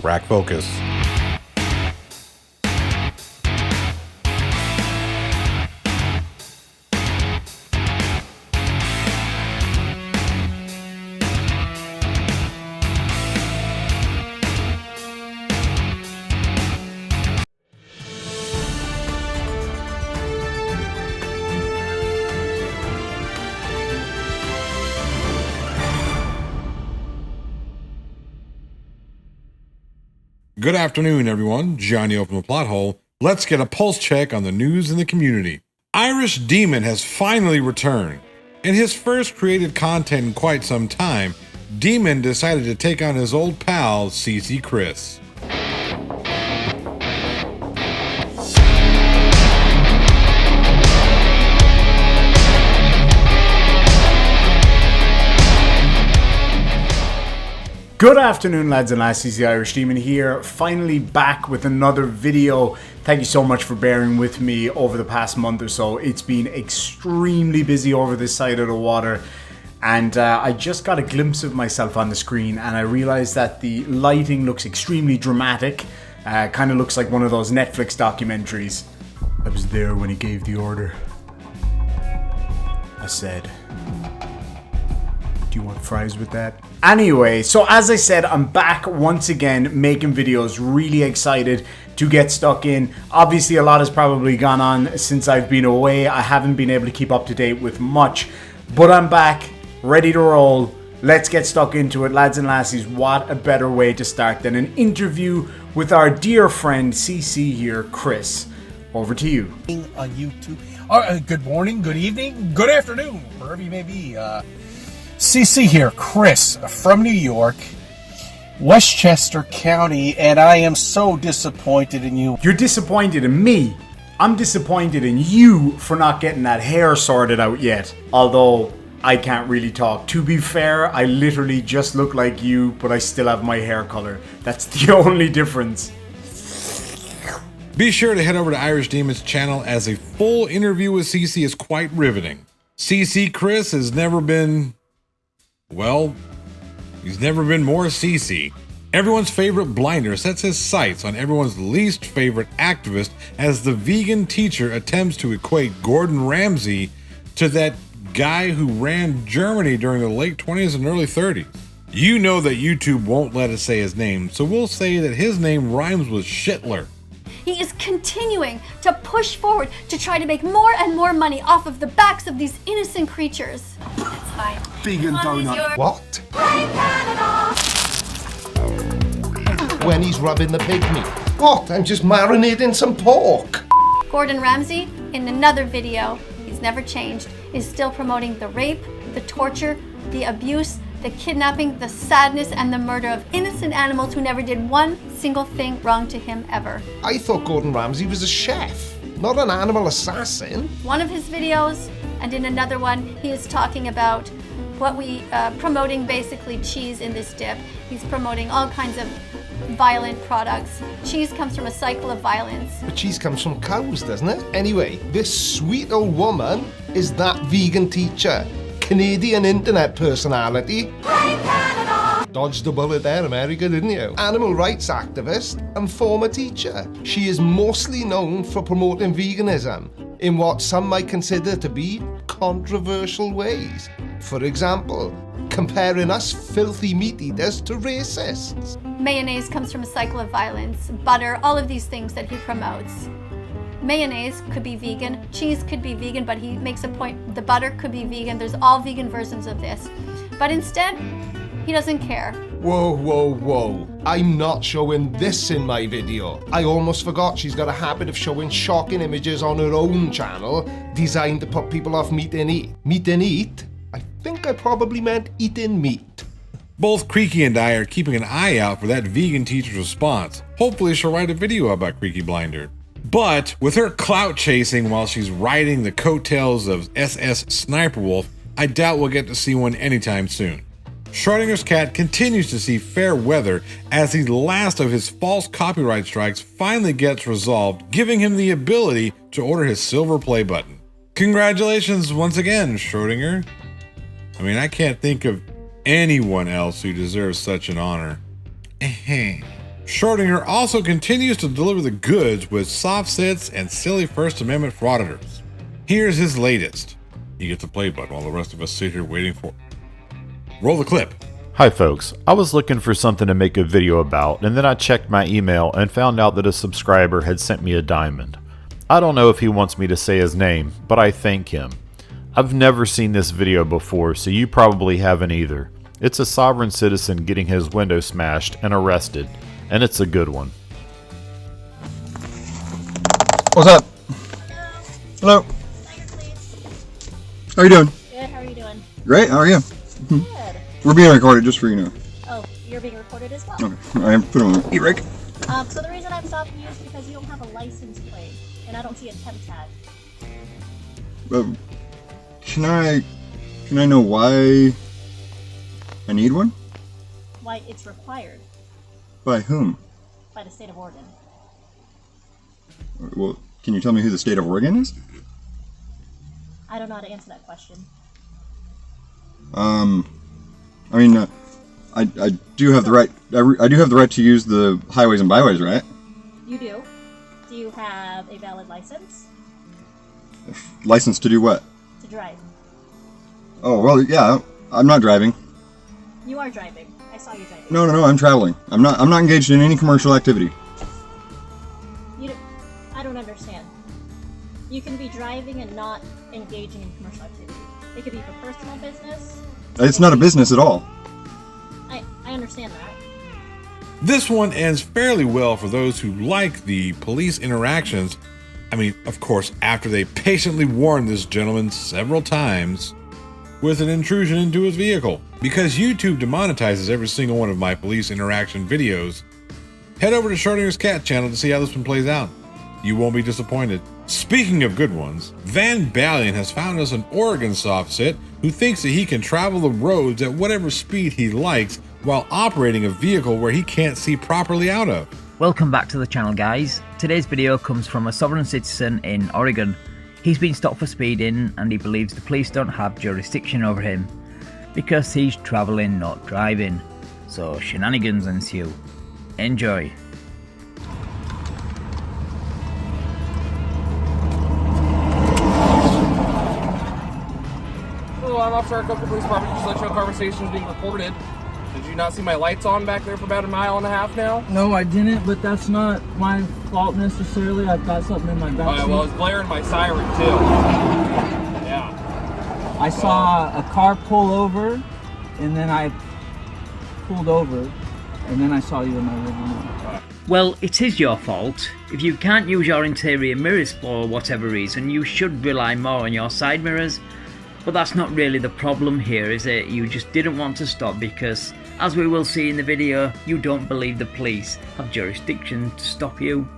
Rack focus. Good afternoon, everyone. Johnny opened the plot hole. Let's get a pulse check on the news in the community. Irish Demon has finally returned. In his first created content in quite some time, Demon decided to take on his old pal, CC Chris. Good afternoon, lads and lassies, the Irish Demon here, finally back with another video. Thank you so much for bearing with me over the past month or so. It's been extremely busy over this side of the water, and I just got a glimpse of myself on the screen and I realized that the lighting looks extremely dramatic. Kind of looks like one of those Netflix documentaries. I was there when he gave the order. I said, do you want fries with that? Anyway, so as I said, I'm back once again making videos. Really excited to get stuck in. Obviously, a lot has probably gone on since I've been away. I haven't been able to keep up to date with much, but I'm back, ready to roll. Let's get stuck into it, lads and lassies. What a better way to start than an interview with our dear friend CC here, Chris. Over to you. On YouTube. Good morning, good evening, good afternoon, wherever you may be. CC here, Chris from New York, Westchester County, and I am so disappointed in you. You're disappointed in me. I'm disappointed in you for not getting that hair sorted out yet. Although I can't really talk. To be fair, I literally just look like you, but I still have my hair color. That's the only difference. Be sure to head over to Irish Demon's channel, as a full interview with CC is quite riveting. CC Chris has never been... well, he's never been more CC. Everyone's favorite blinder sets his sights on everyone's least favorite activist as the vegan teacher attempts to equate Gordon Ramsay to that guy who ran Germany during the late 20s and early 30s. You know that YouTube won't let us say his name, so we'll say that his name rhymes with Shitler. He is continuing to push forward to try to make more and more money off of the backs of these innocent creatures. That's fine. Vegan donut. What? When he's rubbing the pig meat. What? I'm just marinating some pork. Gordon Ramsay, in another video, he's never changed, is still promoting the rape, the torture, the abuse, the kidnapping, the sadness, and the murder of innocent animals who never did one single thing wrong to him ever. I thought Gordon Ramsay was a chef, not an animal assassin. One of his videos, and in another one, he is talking about what promoting basically cheese in this dip. He's promoting all kinds of violent products. Cheese comes from a cycle of violence. But cheese comes from cows, doesn't it? Anyway, this sweet old woman is that vegan teacher. Canadian internet personality. Dodged the bullet there, America, didn't you? Animal rights activist and former teacher. She is mostly known for promoting veganism in what some might consider to be controversial ways. For example, comparing us filthy meat eaters to racists. Mayonnaise comes from a cycle of violence. Butter, all of these things that he promotes. Mayonnaise could be vegan, cheese could be vegan, but he makes a point, the butter could be vegan. There's all vegan versions of this. But instead, he doesn't care. Whoa, whoa, whoa. I'm not showing this in my video. I almost forgot she's got a habit of showing shocking images on her own channel designed to put people off meat and eat. Meat and eat? I think I probably meant eating meat. Both Creaky and I are keeping an eye out for that vegan teacher's response. Hopefully she'll write a video about Creaky Blinder. But with her clout chasing while she's riding the coattails of SS Sniper Wolf, I doubt we'll get to see one anytime soon. Schroeders Cat continues to see fair weather as the last of his false copyright strikes finally gets resolved, giving him the ability to order his silver play button. Congratulations once again, Schrodinger. I mean, I can't think of anyone else who deserves such an honor. Schrodinger also continues to deliver the goods with SovCits and silly First Amendment frauditors. Here's his latest. He gets a play button while the rest of us sit here waiting for it. Roll the clip. Hi folks, I was looking for something to make a video about, and then I checked my email and found out that a subscriber had sent me a diamond. I don't know if he wants me to say his name, but I thank him. I've never seen this video before, so you probably haven't either. It's a sovereign citizen getting his window smashed and arrested, and it's a good one. What's up? Hello. How are you doing? Good, how are you doing? Great, how are you? Good. We're being recorded, just for you know. Oh, you're being recorded as well? Okay, I am put on the e-rake. So the reason I'm stopping you is because you don't have a license plate, and I don't see a temp tag. Can I know why I need one? Why it's required By whom? by the state of Oregon. Well, can you tell me who the state of Oregon is? I don't know how to answer that question. I mean, I do have the right. I do have the right to use the highways and byways, right? You do? Do you have a valid license License to do what? to drive? Oh well, yeah. I'm not driving. You are driving. I saw you driving. No. I'm traveling. I'm not engaged in any commercial activity. I don't understand. You can be driving and not engaging in commercial activity. It could be for personal business. It's not a business at all. I understand that. This one ends fairly well for those who like the police interactions. I mean, of course, after they patiently warned this gentleman several times with an intrusion into his vehicle. Because YouTube demonetizes every single one of my police interaction videos, head over to Schroeders Cat channel to see how this one plays out. You won't be disappointed. Speaking of good ones, Van Balian has found us an Oregon SovCit who thinks that he can travel the roads at whatever speed he likes while operating a vehicle where he can't see properly out of. Welcome back to the channel, guys. Today's video comes from a sovereign citizen in Oregon. He's been stopped for speeding and he believes the police don't have jurisdiction over him because he's traveling, not driving. So shenanigans ensue. Enjoy. I'm Officer Arcola Police Department. Just let you know conversations being recorded. Did you not see my lights on back there for about a mile and a half now? No, I didn't, but that's not my fault necessarily. I've got something in my back Alright, seat. well, it's blaring my siren too. Yeah. I saw a car pull over, and then I pulled over, and then I saw you in my rearview mirror. Well, it is your fault. If you can't use your interior mirrors for whatever reason, you should rely more on your side mirrors. But that's not really the problem here, is it? You just didn't want to stop because, as we will see in the video, you don't believe the police have jurisdiction to stop you.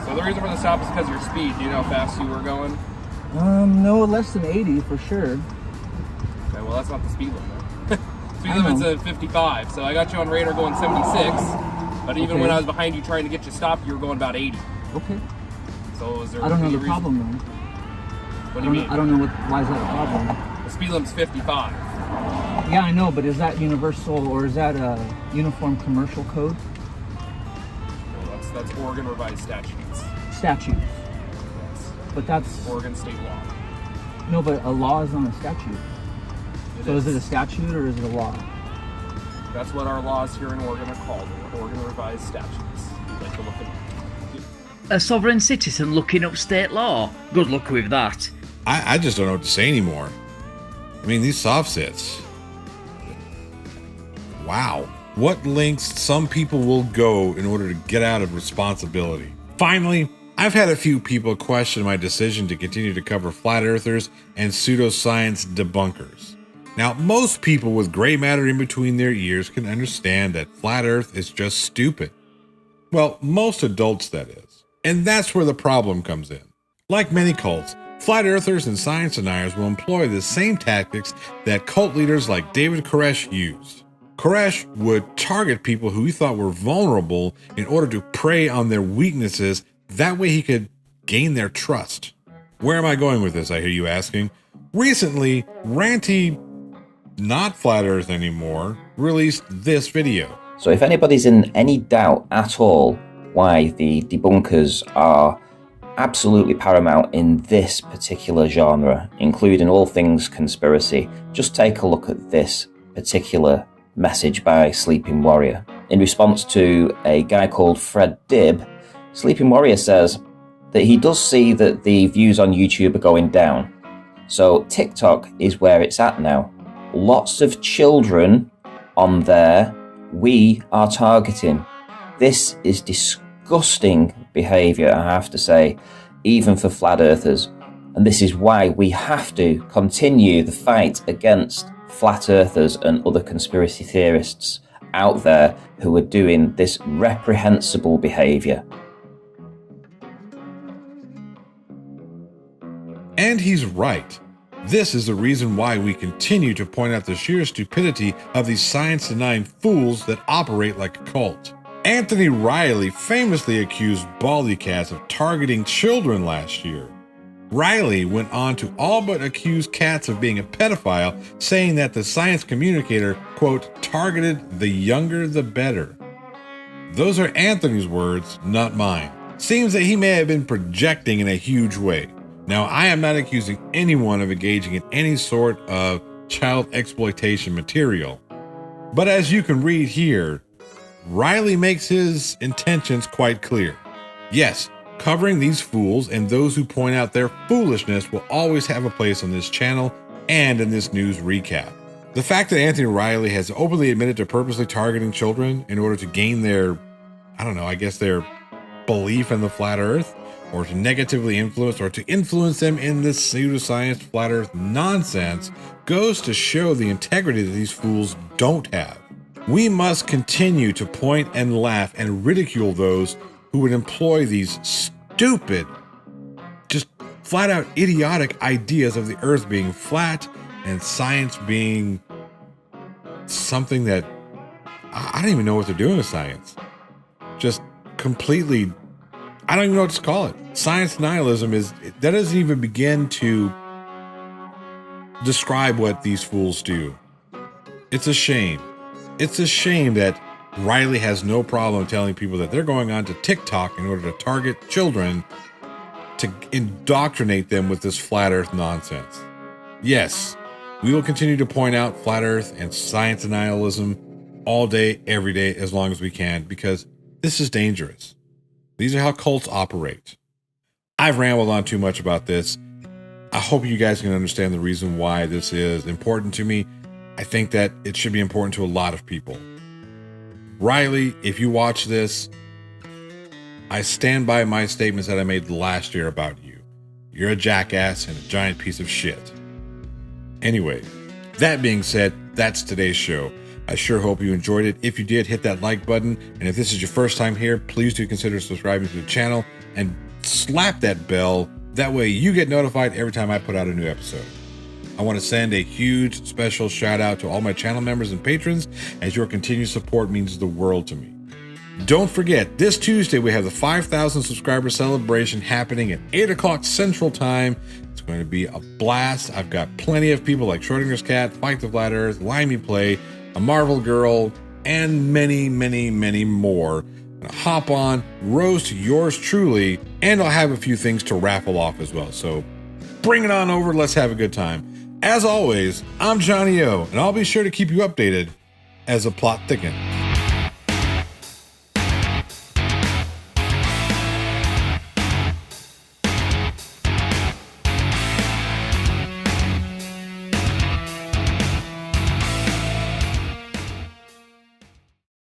So the reason for the stop is because of your speed. Do you know how fast you were going? No, less than 80 for sure. Okay, well that's not the speed limit. Speed limit's at 55, so I got you on radar going 76, but even when I was behind you trying to get you stopped, you were going about 80. Okay. So is there I don't know any the reason? problem though. What do you mean? I don't know why is that a problem. The speed limit's 55. Yeah, I know, but is that universal or is that a uniform commercial code? Well, that's Oregon revised statutes. Statutes. Yes. But that's Oregon state law. no, but a law is not a statute. So is it a statute or is it a law? That's what our laws here in Oregon are called. Oregon revised statutes. You'd like to look at them. A sovereign citizen looking up state law? Good luck with that. I just don't know what to say anymore. I mean, these SovCits. Wow. What lengths some people will go in order to get out of responsibility. Finally, I've had a few people question my decision to continue to cover flat earthers and pseudoscience debunkers. Now, most people with gray matter in between their ears can understand that flat earth is just stupid. Well, most adults, that is. And that's where the problem comes in. Like many cults, flat earthers and science deniers will employ the same tactics that cult leaders like David Koresh used. Koresh would target people who he thought were vulnerable in order to prey on their weaknesses. That way he could gain their trust. Where am I going with this, I hear you asking? Recently, Ranty, not Flat Earth anymore, released this video. So if anybody's in any doubt at all why the debunkers are absolutely paramount in this particular genre, including all things conspiracy, just take a look at this particular message by Sleeping Warrior. In response to a guy called Fred Dibb, Sleeping Warrior says that he does see that the views on YouTube are going down. So TikTok is where it's at now. Lots of children on there we are targeting. This is disgusting behaviour, I have to say, even for flat earthers. And this is why we have to continue the fight against flat earthers and other conspiracy theorists out there who are doing this reprehensible behaviour. And he's right. This is the reason why we continue to point out the sheer stupidity of these science-denying fools that operate like a cult. Anthony Riley famously accused Baldy Cats of targeting children last year. Riley went on to all but accuse Cats of being a pedophile, saying that the science communicator, quote, targeted the younger the better. Those are Anthony's words, not mine. Seems that he may have been projecting in a huge way. Now, I am not accusing anyone of engaging in any sort of child exploitation material. But as you can read here, Riley makes his intentions quite clear. Yes, covering these fools and those who point out their foolishness will always have a place on this channel and in this news recap. The fact that Anthony Riley has openly admitted to purposely targeting children in order to gain their, their belief in the flat earth, or to negatively influence or to influence them in this pseudoscience flat earth nonsense goes to show the integrity that these fools don't have. We must continue to point and laugh and ridicule those who would employ these stupid, just flat out idiotic ideas of the earth being flat and science being something that I don't even know what they're doing with science. Just completely, I don't even know what to call it. Science nihilism that doesn't even begin to describe what these fools do. It's a shame. It's a shame that Riley has no problem telling people that they're going on to TikTok in order to target children to indoctrinate them with this flat earth nonsense. Yes, we will continue to point out flat earth and science nihilism all day, every day, as long as we can, because this is dangerous. These are how cults operate. I've rambled on too much about this. I hope you guys can understand the reason why this is important to me. I think that it should be important to a lot of people. Riley, if you watch this, I stand by my statements that I made last year about you. You're a jackass and a giant piece of shit. Anyway, that being said, that's today's show. I sure hope you enjoyed it. If you did, hit that like button. And if this is your first time here, please do consider subscribing to the channel and slap that bell. That way you get notified every time I put out a new episode. I want to send a huge special shout out to all my channel members and patrons, as your continued support means the world to me. Don't forget, this Tuesday we have the 5,000 subscriber celebration happening at 8 o'clock Central Time. It's going to be a blast. I've got plenty of people like Schroeders Cat, Fight the Flat Earth, Limey Play, A Marvel Girl, and many, many, many more. Hop on, roast yours truly, and I'll have a few things to raffle off as well. So bring it on over. Let's have a good time. As always, I'm Johnny O, and I'll be sure to keep you updated as the plot thickens.